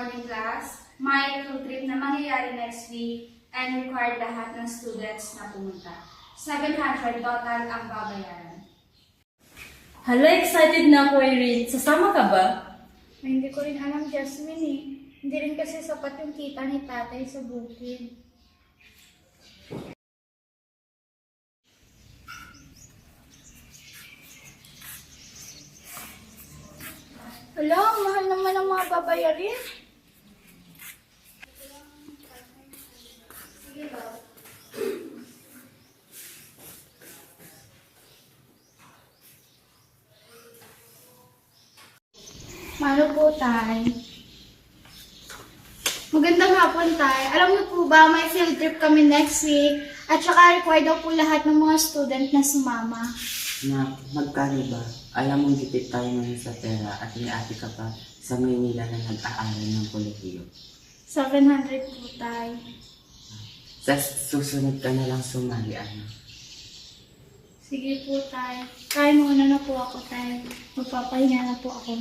morning class, may field trip na mangyayari next week, and required lahat ng students na pumunta. 700 total ang babayaran. Hala, excited na ako, Irene. Sasama ka ba? Ay, hindi ko rin alam, Jasmine eh. Hindi rin kasi sapat yung kita ni tatay sa bukid. Hala, ang mahal naman ang mga babayarin. Mahalo po, tay. Magandang hapon, tay. Alam niyo po ba, may field trip kami next week. At saka required daw po lahat ng mga student na sumama. Na, magkano ba? Alam mong gipit tayo ngayon sa pera at may ate ka pa sa Maynila na nag-aaral ng kolehiyo. 700 po, tay. Sa susunod ka na lang sumali, ano? Sige po, tay. Kaya muna na po ako, tay. Magpapahinga na po ako.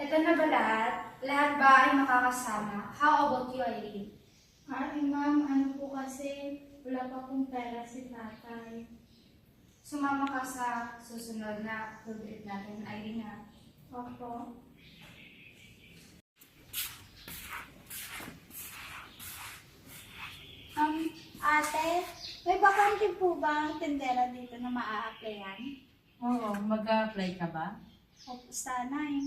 Ito na ba lahat? Lahat ba ay makakasama? How about you, Irene? Ay, ma'am, ano po kasi, wala pa pong pera si tatay. Sumama ka sa susunod na field trip natin, Irene, ha? Opo. Ate, may bakante po ba ang tendera dito na maa-applyan? Oo, mag-a-apply ka ba? Opo, sana eh.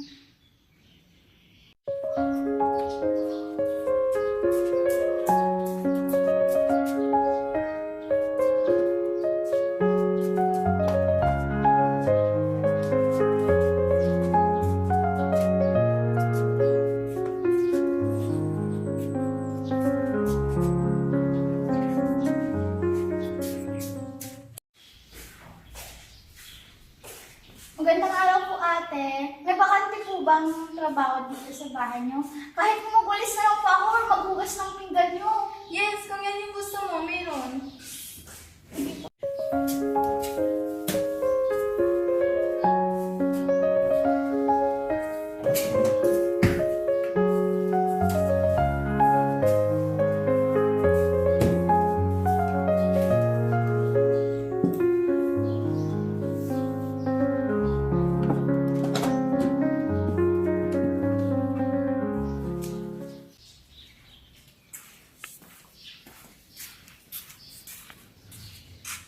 Magandang araw po, ate. May bakante po bang trabaho dito sa bahay niyo? Kahit magulis na lang po ako or maghugas ng pinggan niyo. Yes, kung yan yung gusto mo, meron.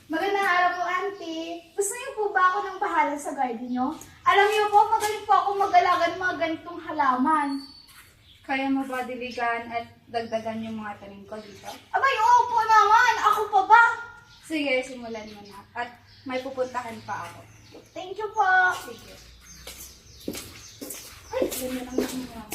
Magandang araw po, auntie. Gusto niyo po ba ako ng bahala sa garden niyo? Alam niyo po, magaling po ako mag-alaga ng mga ganitong halaman. Kaya mo ba diligan at dagdagan yung mga tanim ko dito? Abay, oo po naman. Ako pa ba? Sige, simulan mo na. At may pupuntahan pa ako. Thank you po. Sige. Ay, ganda lang naman.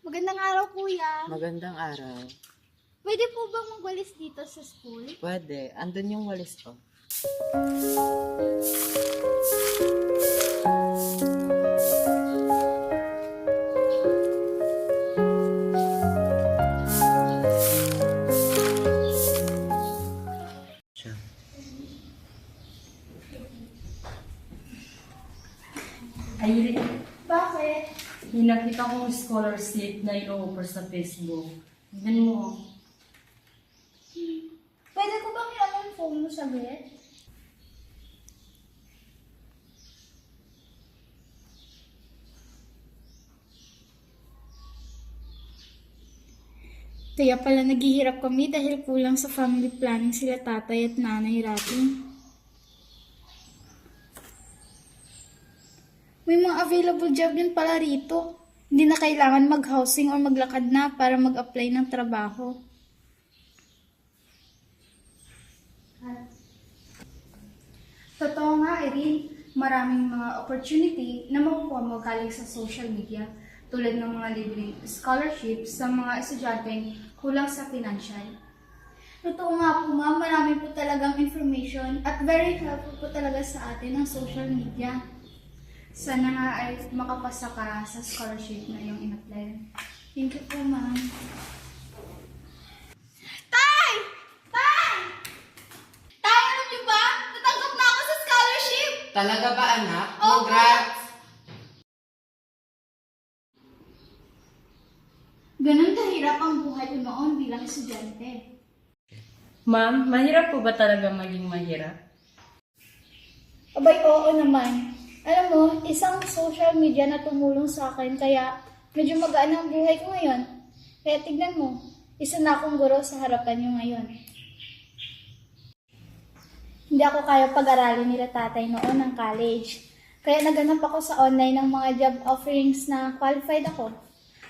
Magandang araw, kuya. Magandang araw. Pwede po bang magwalis dito sa school? Pwede. Andun yung walis ko. Siya. Irene, Bakit? may nakita kong scholarship na ino-offer sa Facebook. Tignan mo. Pwede ko bang ilang ang phone mo sa bed? Kaya pala naghihirap kami dahil kulang sa family planning sila tatay at nanay natin. May mga available job din pala rito. Hindi na kailangan mag-housing or maglakad na para mag-apply ng trabaho. Totoo nga, Irene. maraming mga opportunity na makukuha mo galing sa social media tulad ng mga libreng scholarships sa mga estudyanteng kulang sa financial. Totoo nga po ma'am, marami po talagang information at very helpful po talaga sa atin ang social media. Sana nga ay makapasa ka sa scholarship na iyong in-apply. Thank you po ma'am. Tay! Tay! Tay, alam niyo ba? Natanggap na ako sa scholarship! Talaga ba, anak? Opo. Congrats! Ganun kahirap ang buhay ko noon bilang estudyante. Ma'am, mahirap po ba talaga maging mahirap? Abay, oo naman. Alam mo, isang social media na tumulong sa akin kaya medyo magaan ang buhay ko ngayon. Kaya tignan mo, isa na akong guro sa harapan niyo ngayon. Hindi ako kaya pag-aralin nila tatay noon ng college. Kaya naganap ako sa online ng mga job offerings na qualified ako.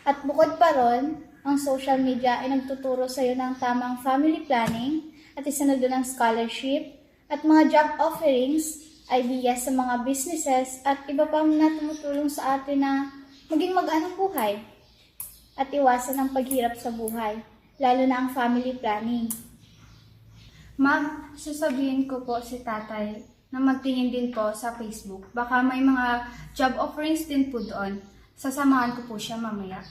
At bukod pa ron, ang social media ay nagtuturo sa iyo ng tamang family planning at isunod doon ng scholarship at mga job offerings, ideas sa mga businesses at iba pang na tumutulong sa atin na maging magaan ang buhay at iwasan ang paghirap sa buhay, lalo na ang family planning. Ma'am, sasabihin ko po si tatay na magtingin din po sa Facebook. Baka may mga job offerings din po doon. Sasamahan ko po siya mamaya.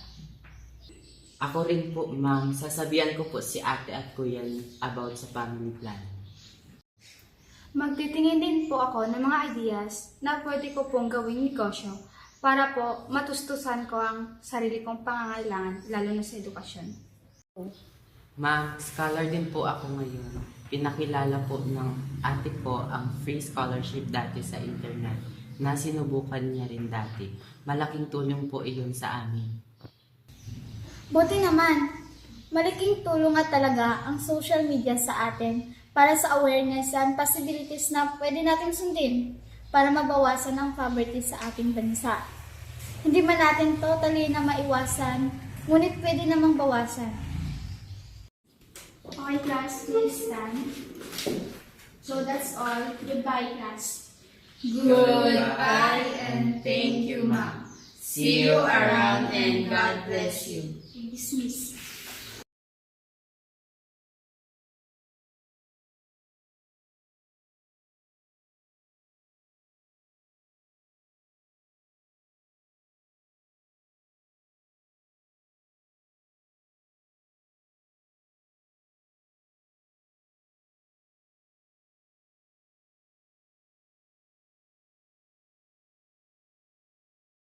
Ako rin po, ma'am. Sasabihan ko po si ate at kuya about sa family plan. Magtitingin din po ako ng mga ideas na pwede ko pong gawing negosyo para po matustusan ko ang sarili kong pangangailangan, lalo na sa edukasyon. Ma'am, scholar din po ako ngayon. Pinakilala po ng ate ko ang free scholarship dati sa internet na sinubukan niya rin dati. Malaking tulong po iyon sa amin. Buti naman, malaking tulong at talaga ang social media sa atin para sa awareness and possibilities na pwede natin sundin para mabawasan ang poverty sa ating bansa. Hindi man natin totally na maiwasan, ngunit pwede namang bawasan. Okay, class, please stand. So that's all. Goodbye, class. Goodbye and thank you, ma'am. See you around and God bless you. Dismiss.